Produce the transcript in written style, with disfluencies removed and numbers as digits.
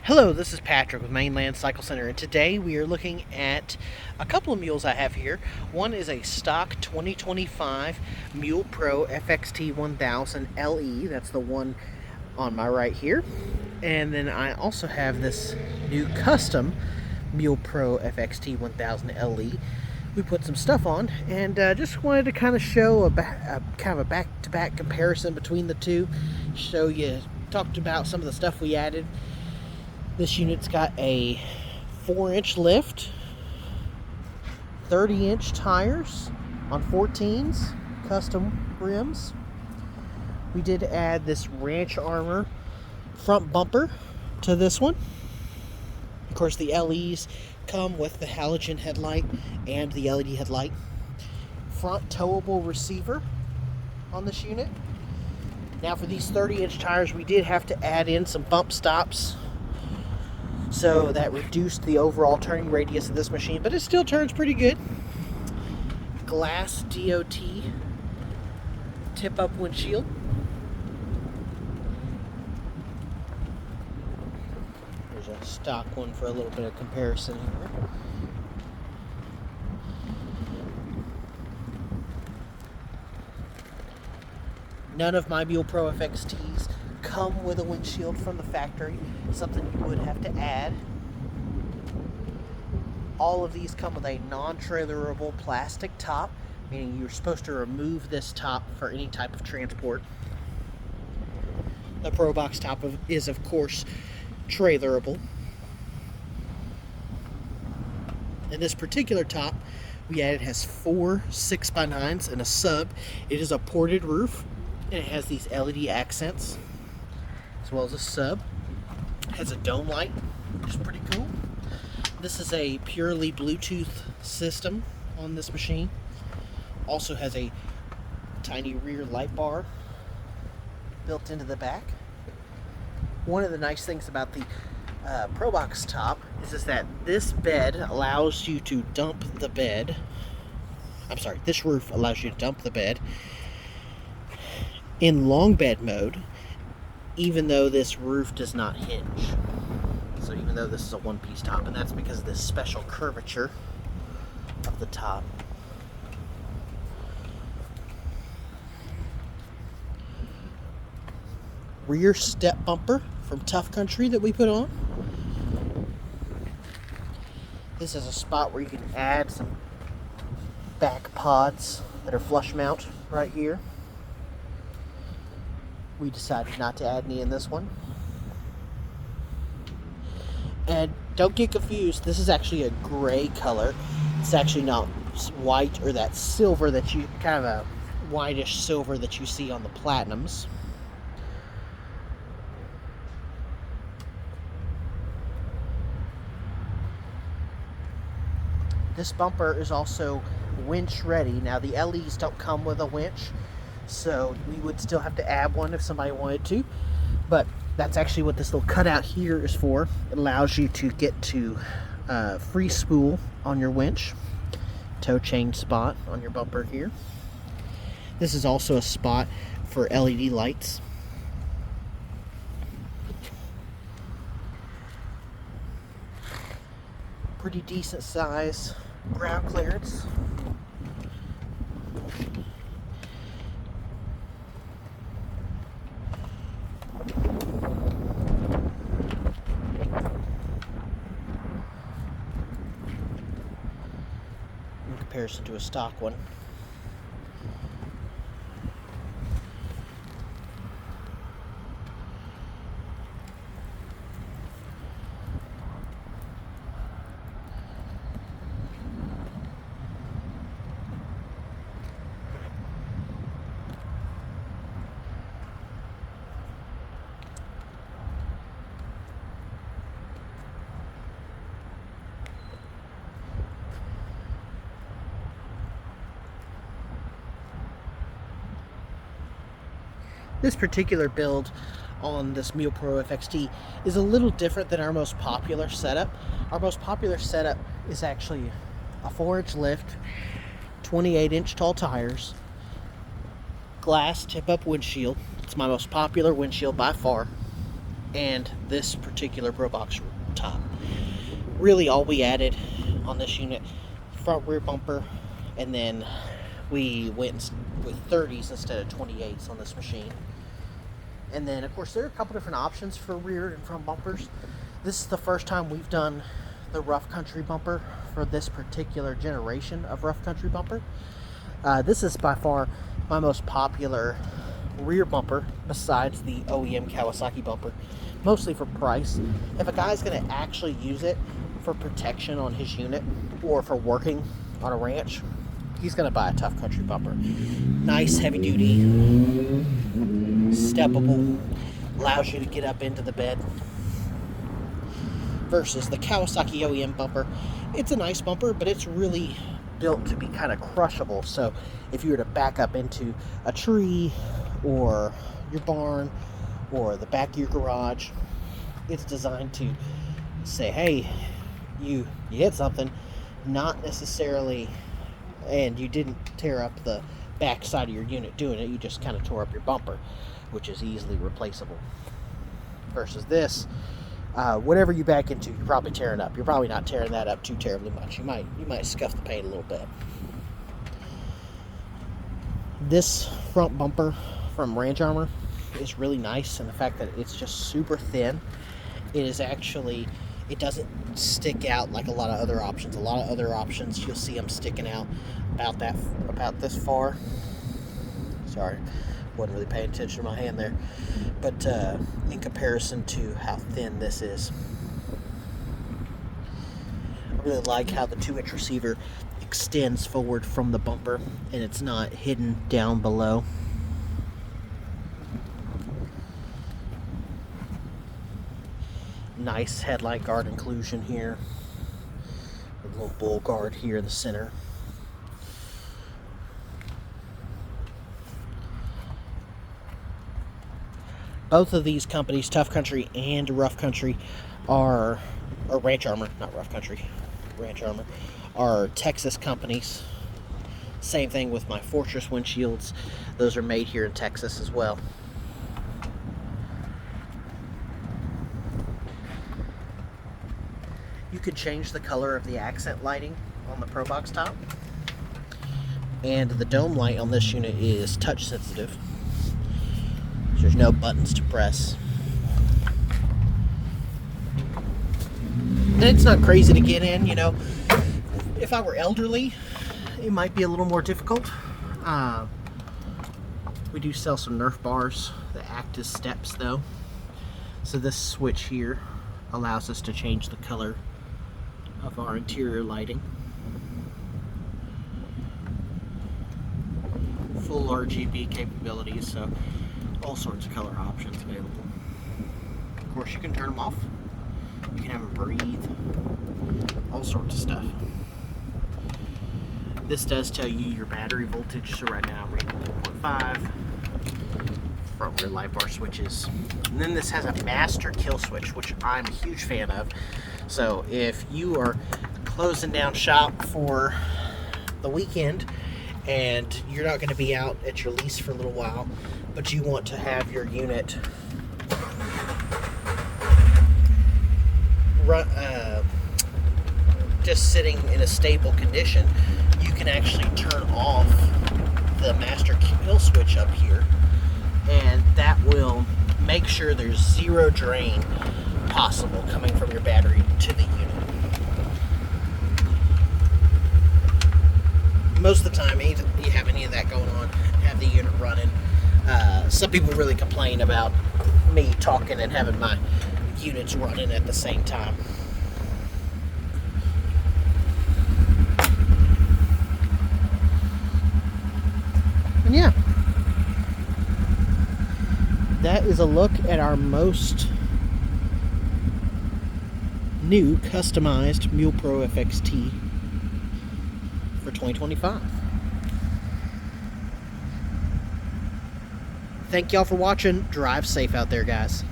Hello, this is Patrick with Mainland Cycle Center, and today we are looking at a couple of mules I have here. One is a stock 2025 Mule Pro FXT 1000 LE. That's the one on my right here. And then I also have this new custom Mule Pro FXT 1000 LE. We put some stuff on, and just wanted to kind of show a back-to-back comparison between the two. Talked about some of the stuff we added. This unit's got a 4-inch lift, 30-inch tires on 14s, custom rims. We did add this Ranch Armor front bumper to this one. Of course, the LEs come with the halogen headlight and the LED headlight. Front towable receiver on this unit. Now for these 30-inch tires, we did have to add in some bump stops, so that reduced the overall turning radius of this machine, but it still turns pretty good. Glass DOT tip-up windshield. There's a stock one for a little bit of comparison here. None of my Mule Pro FXTs come with a windshield from the factory, something you would have to add. All of these come with a non-trailerable plastic top, meaning you're supposed to remove this top for any type of transport. The Pro Box top is of course trailerable. And this particular top we added has 4 6x9s and a sub. It is a ported roof, and it has these LED accents, as well as a sub. It has a dome light, which is pretty cool. This is a purely Bluetooth system on this machine. Also has a tiny rear light bar built into the back. One of the nice things about the Pro Box top is that this bed allows you to dump the bed. This roof allows you to dump the bed in long bed mode, even though this roof does not hinge. So even though this is a one-piece top, and that's because of this special curvature of the top. Rear step bumper from Tough Country that we put on. This is a spot where you can add some back pods that are flush mount right here. We decided not to add any in this one. And don't get confused, this is actually a gray color. It's actually not white or that silver that you, kind of a whitish silver that you see on the Platinums. This bumper is also winch ready. Now the LEs don't come with a winch, so we would still have to add one if somebody wanted to, but that's actually what this little cutout here is for. It allows you to get to free spool on your winch, tow chain spot on your bumper here. This is also a spot for LED lights. Pretty decent size ground clearance. In comparison to a stock one. This particular build on this Mule Pro FXT is a little different than our most popular setup. Our most popular setup is actually a 4-inch lift, 28-inch tall tires, glass tip-up windshield. It's my most popular windshield by far. and this particular Pro Box top. Really all we added on this unit, front rear bumper, and then we went with 30s instead of 28s on this machine. And then of course there are a couple different options for rear and front bumpers. This is the first time we've done the rough country bumper for this particular generation of rough country bumper. This is by far my most popular rear bumper besides the OEM Kawasaki bumper, mostly for price. If a guy's going to actually use it for protection on his unit or for working on a ranch, he's going to buy a tough country bumper. Nice, heavy duty, steppable, allows you to get up into the bed. Versus the Kawasaki OEM bumper, it's a nice bumper, but it's really built to be kind of crushable. So if you were to back up into a tree or your barn or the back of your garage, it's designed to say, hey, you hit something, not necessarily, and you didn't tear up the back side of your unit doing it, you just kind of tore up your bumper, which is easily replaceable. Versus this, whatever you back into, you're probably tearing up. You're probably not tearing that up too terribly much. You might scuff the paint a little bit. This front bumper from Ranch Armor is really nice in the fact that it's just super thin. It is actually, it doesn't stick out like a lot of other options. A lot of other options, you'll see them sticking out about this far. Sorry, wasn't really paying attention to my hand there. But in comparison to how thin this is, I really like how the 2-inch receiver extends forward from the bumper and it's not hidden down below. Nice headlight guard inclusion here. A little bull guard here in the center. Both of these companies, Tough Country and Rough Country, or Ranch Armor, not Rough Country, Ranch Armor, are Texas companies. Same thing with my Fortress windshields. Those are made here in Texas as well. You could change the color of the accent lighting on the Pro Box top. And the dome light on this unit is touch sensitive. So there's no buttons to press. And it's not crazy to get in, you know. If I were elderly, it might be a little more difficult. We do sell some Nerf bars that act as steps though. So this switch here allows us to change the color of our interior lighting. Full RGB capabilities, so all sorts of color options available. Of course, you can turn them off. You can have them breathe. All sorts of stuff. This does tell you your battery voltage, so right now I'm reading 1.5. Front rear light bar switches. And then this has a master kill switch, which I'm a huge fan of. So if you are closing down shop for the weekend and you're not going to be out at your lease for a little while, but you want to have your unit just sitting in a stable condition, you can actually turn off the master kill switch up here, and that will make sure there's zero drain possible coming from your battery to the unit. Most of the time, you have any of that going on, have the unit running. Some people really complain about me talking and having my units running at the same time. And yeah, that is a look at our most new customized Mule Pro FXT for 2025. Thank y'all for watching. Drive safe out there, guys.